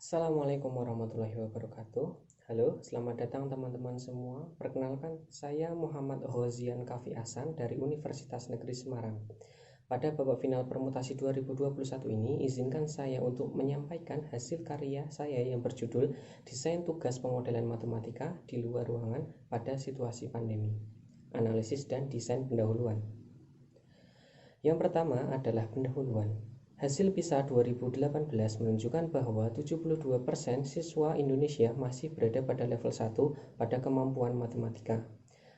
Assalamualaikum warahmatullahi wabarakatuh. Halo, selamat datang teman-teman semua. Perkenalkan, saya Muhammad Hozian Kafi Hasan dari Universitas Negeri Semarang. Pada babak final permutasi 2021 ini, izinkan saya untuk menyampaikan hasil karya saya yang berjudul Desain Tugas Pemodelan Matematika di Luar Ruangan pada Situasi Pandemi, Analisis dan Desain Pendahuluan. Yang pertama adalah pendahuluan. Hasil PISA 2018 menunjukkan bahwa 72% siswa Indonesia masih berada pada level 1 pada kemampuan matematika.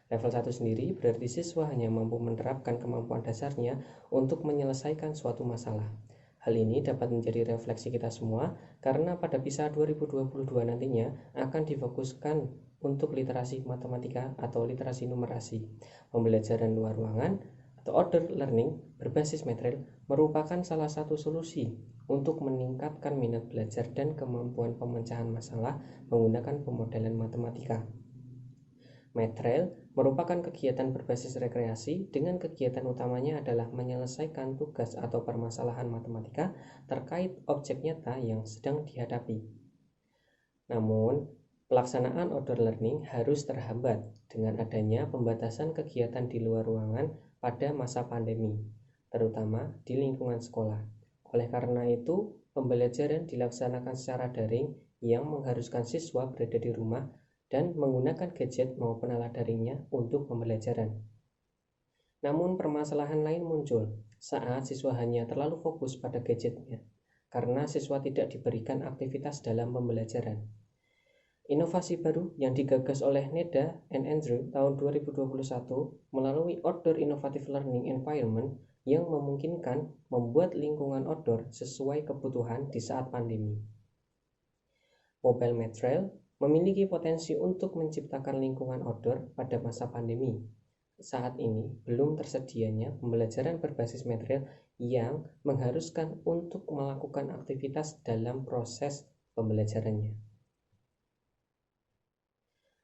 Level 1 sendiri berarti siswa hanya mampu menerapkan kemampuan dasarnya untuk menyelesaikan suatu masalah. Hal ini dapat menjadi refleksi kita semua karena pada PISA 2022 nantinya akan difokuskan untuk literasi matematika atau literasi numerasi. Pembelajaran luar ruangan atau outdoor learning berbasis material merupakan salah satu solusi untuk meningkatkan minat belajar dan kemampuan pemecahan masalah menggunakan pemodelan matematika. Material merupakan kegiatan berbasis rekreasi dengan kegiatan utamanya adalah menyelesaikan tugas atau permasalahan matematika terkait objek nyata yang sedang dihadapi. Namun, pelaksanaan outdoor learning harus terhambat dengan adanya pembatasan kegiatan di luar ruangan pada masa pandemi, terutama di lingkungan sekolah. Oleh karena itu, pembelajaran dilaksanakan secara daring yang mengharuskan siswa berada di rumah dan menggunakan gadget maupun alat daringnya untuk pembelajaran. Namun permasalahan lain muncul saat siswa hanya terlalu fokus pada gadgetnya, karena siswa tidak diberikan aktivitas dalam pembelajaran. Inovasi baru yang digagas oleh Neda and Andrew tahun 2021 melalui Outdoor Innovative Learning Environment yang memungkinkan membuat lingkungan outdoor sesuai kebutuhan di saat pandemi. Mobile Material memiliki potensi untuk menciptakan lingkungan outdoor pada masa pandemi. Saat ini belum tersedianya pembelajaran berbasis material yang mengharuskan untuk melakukan aktivitas dalam proses pembelajarannya.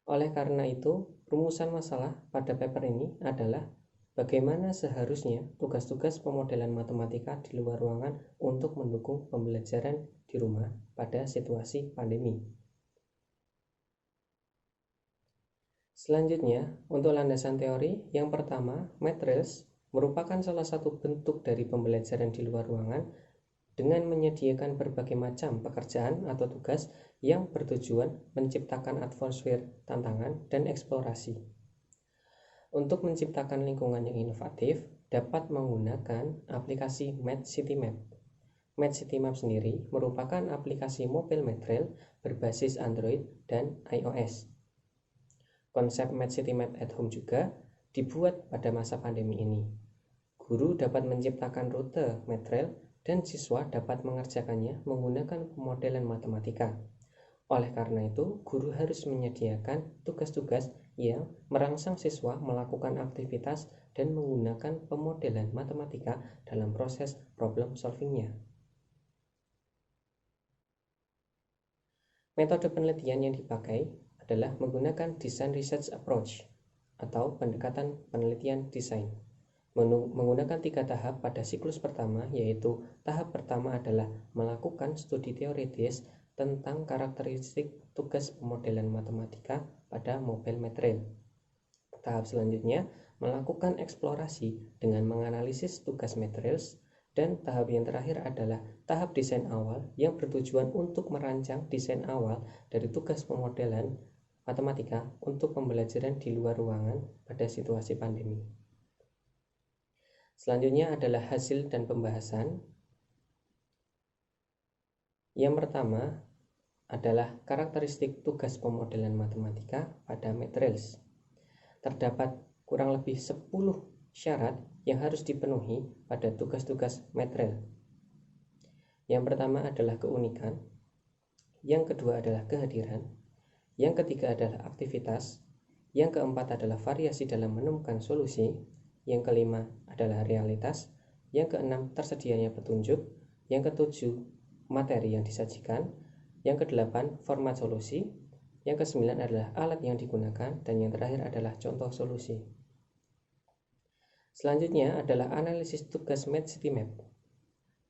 Oleh karena itu, rumusan masalah pada paper ini adalah bagaimana seharusnya tugas-tugas pemodelan matematika di luar ruangan untuk mendukung pembelajaran di rumah pada situasi pandemi. Selanjutnya, untuk landasan teori, yang pertama, materials merupakan salah satu bentuk dari pembelajaran di luar ruangan dengan menyediakan berbagai macam pekerjaan atau tugas yang bertujuan menciptakan atmosfer tantangan dan eksplorasi. Untuk menciptakan lingkungan yang inovatif, dapat menggunakan aplikasi MadCityMap. MadCityMap sendiri merupakan aplikasi mobile material berbasis Android dan iOS. Konsep MadCityMap at Home juga dibuat pada masa pandemi ini. Guru dapat menciptakan rute material dan siswa dapat mengerjakannya menggunakan pemodelan matematika. Oleh karena itu, guru harus menyediakan tugas-tugas yang merangsang siswa melakukan aktivitas dan menggunakan pemodelan matematika dalam proses problem solvingnya. Metode penelitian yang dipakai adalah menggunakan Design Research Approach atau pendekatan penelitian desain. Menggunakan 3 tahap pada siklus pertama, yaitu tahap pertama adalah melakukan studi teoritis tentang karakteristik tugas pemodelan matematika pada mobile material. Tahap selanjutnya melakukan eksplorasi dengan menganalisis tugas materials, dan tahap yang terakhir adalah tahap desain awal yang bertujuan untuk merancang desain awal dari tugas pemodelan matematika untuk pembelajaran di luar ruangan pada situasi pandemi. Selanjutnya adalah hasil dan pembahasan. Yang pertama adalah karakteristik tugas pemodelan matematika pada materials. Terdapat kurang lebih 10 syarat yang harus dipenuhi pada tugas-tugas material. Yang pertama adalah keunikan, yang kedua adalah kehadiran, yang ketiga adalah aktivitas, yang keempat adalah variasi dalam menemukan solusi, yang kelima adalah realitas, yang keenam tersedianya petunjuk, yang ketujuh materi yang disajikan, yang kedelapan format solusi, yang kesembilan adalah alat yang digunakan, dan yang terakhir adalah contoh solusi. Selanjutnya adalah analisis tugas MadCityMap.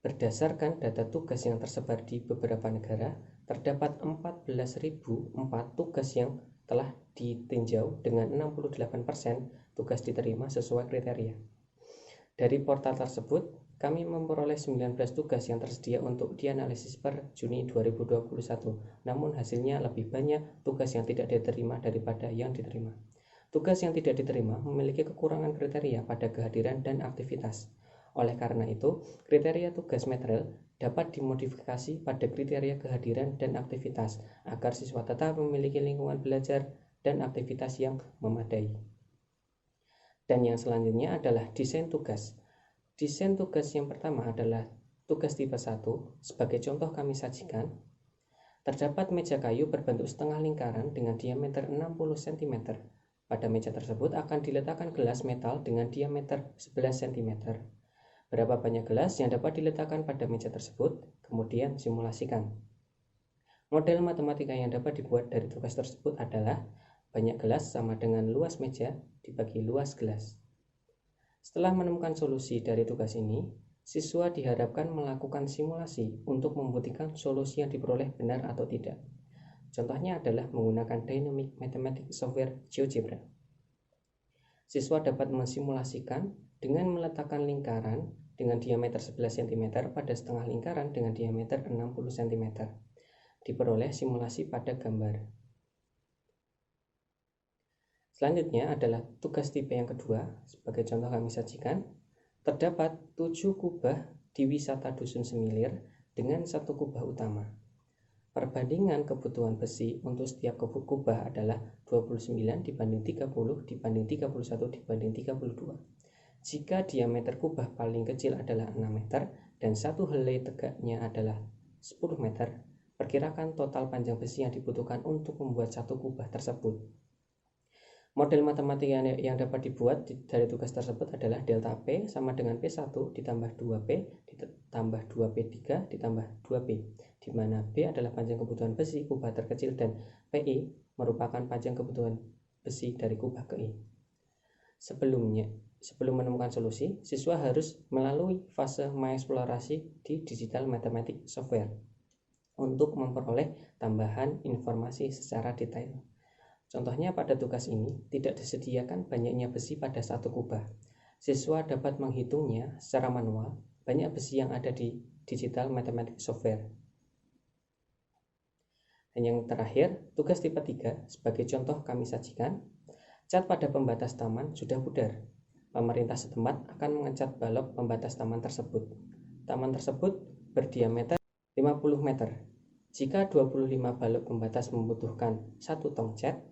Berdasarkan data tugas yang tersebar di beberapa negara, terdapat 14.004 tugas yang telah ditinjau dengan 68% tugas diterima sesuai kriteria. Dari portal tersebut, kami memperoleh 19 tugas yang tersedia untuk dianalisis per Juni 2021, namun hasilnya lebih banyak tugas yang tidak diterima daripada yang diterima. Tugas yang tidak diterima memiliki kekurangan kriteria pada kehadiran dan aktivitas. Oleh karena itu, kriteria tugas material dapat dimodifikasi pada kriteria kehadiran dan aktivitas agar siswa tetap memiliki lingkungan belajar dan aktivitas yang memadai. Dan yang selanjutnya adalah desain tugas. Desain tugas yang pertama adalah tugas tipe 1. Sebagai contoh kami sajikan, terdapat meja kayu berbentuk setengah lingkaran dengan diameter 60 cm. Pada meja tersebut akan diletakkan gelas metal dengan diameter 11 cm. Berapa banyak gelas yang dapat diletakkan pada meja tersebut? Kemudian simulasikan. Model matematika yang dapat dibuat dari tugas tersebut adalah banyak gelas sama dengan luas meja dibagi luas gelas. Setelah menemukan solusi dari tugas ini, siswa diharapkan melakukan simulasi untuk membuktikan solusi yang diperoleh benar atau tidak. Contohnya adalah menggunakan Dynamic Mathematics Software GeoGebra. Siswa dapat mensimulasikan dengan meletakkan lingkaran dengan diameter 11 cm pada setengah lingkaran dengan diameter 60 cm. Diperoleh simulasi pada gambar. Selanjutnya adalah tugas tipe yang kedua. Sebagai contoh kami sajikan, terdapat 7 kubah di wisata Dusun Semilir dengan 1 kubah utama. Perbandingan kebutuhan besi untuk setiap kubah adalah 29 dibanding 30 dibanding 31 dibanding 32. Jika diameter kubah paling kecil adalah 6 meter dan satu helai tegaknya adalah 10 meter, perkirakan total panjang besi yang dibutuhkan untuk membuat satu kubah tersebut. Model matematika yang dapat dibuat dari tugas tersebut adalah delta P sama dengan P1 ditambah 2P ditambah 2P3 ditambah 2P, di mana P adalah panjang kebutuhan besi kubah terkecil dan PI merupakan panjang kebutuhan besi dari kubah ke I. Sebelum menemukan solusi, siswa harus melalui fase mengeksplorasi di Digital Mathematics Software untuk memperoleh tambahan informasi secara detail. Contohnya pada tugas ini tidak disediakan banyaknya besi pada satu kubah. Siswa dapat menghitungnya secara manual banyak besi yang ada di Digital Mathematics Software. Dan yang terakhir, tugas tipe 3. Sebagai contoh kami sajikan, cat pada pembatas taman sudah pudar. Pemerintah setempat akan mengecat balok pembatas taman tersebut. Taman tersebut berdiameter 50 meter. Jika 25 balok pembatas membutuhkan 1 tong cat,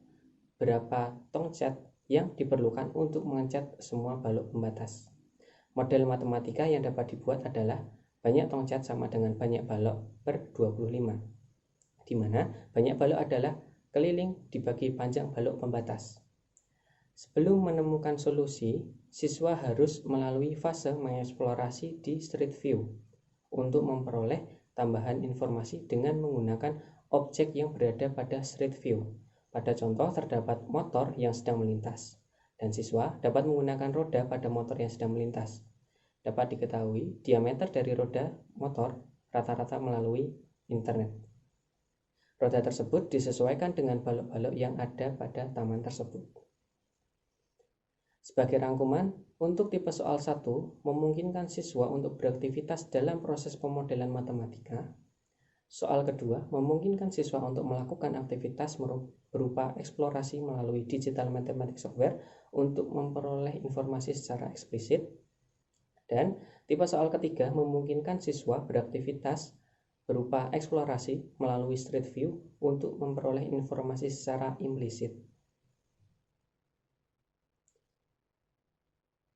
berapa tong cat yang diperlukan untuk mengecat semua balok pembatas? Model matematika yang dapat dibuat adalah banyak tong cat sama dengan banyak balok per 25, di mana banyak balok adalah keliling dibagi panjang balok pembatas. Sebelum menemukan solusi, siswa harus melalui fase mengeksplorasi di Street View untuk memperoleh tambahan informasi dengan menggunakan objek yang berada pada Street View. Pada contoh terdapat motor yang sedang melintas, dan siswa dapat menggunakan roda pada motor yang sedang melintas. Dapat diketahui diameter dari roda motor rata-rata melalui internet. Roda tersebut disesuaikan dengan balok-balok yang ada pada taman tersebut. Sebagai rangkuman, untuk tipe soal 1 memungkinkan siswa untuk beraktivitas dalam proses pemodelan matematika. Soal kedua memungkinkan siswa untuk melakukan aktivitas berupa eksplorasi melalui Digital Mathematics Software untuk memperoleh informasi secara eksplisit. Dan tipe soal ketiga memungkinkan siswa beraktivitas berupa eksplorasi melalui Street View untuk memperoleh informasi secara implisit.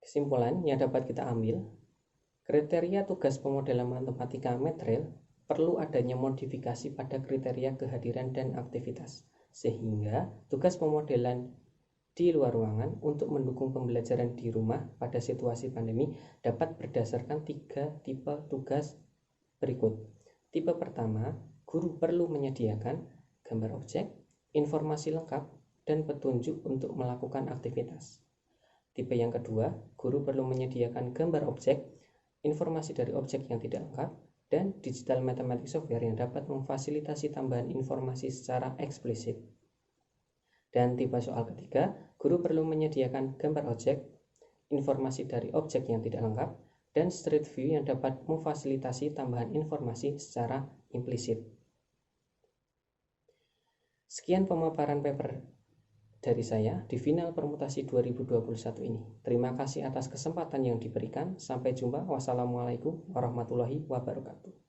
Kesimpulan yang dapat kita ambil, kriteria tugas pemodelan matematika material perlu adanya modifikasi pada kriteria kehadiran dan aktivitas, sehingga tugas pemodelan di luar ruangan untuk mendukung pembelajaran di rumah pada situasi pandemi dapat berdasarkan 3 tipe tugas berikut. Tipe pertama, guru perlu menyediakan gambar objek, informasi lengkap, dan petunjuk untuk melakukan aktivitas. Tipe yang kedua, guru perlu menyediakan gambar objek, informasi dari objek yang tidak lengkap, dan digital mathematics software yang dapat memfasilitasi tambahan informasi secara eksplisit. Dan tipe soal ketiga, guru perlu menyediakan gambar objek, informasi dari objek yang tidak lengkap, dan street view yang dapat memfasilitasi tambahan informasi secara implisit. Sekian pemaparan paper dari saya di final permutasi 2021 ini. Terima kasih atas kesempatan yang diberikan. Sampai jumpa. Wassalamualaikum warahmatullahi wabarakatuh.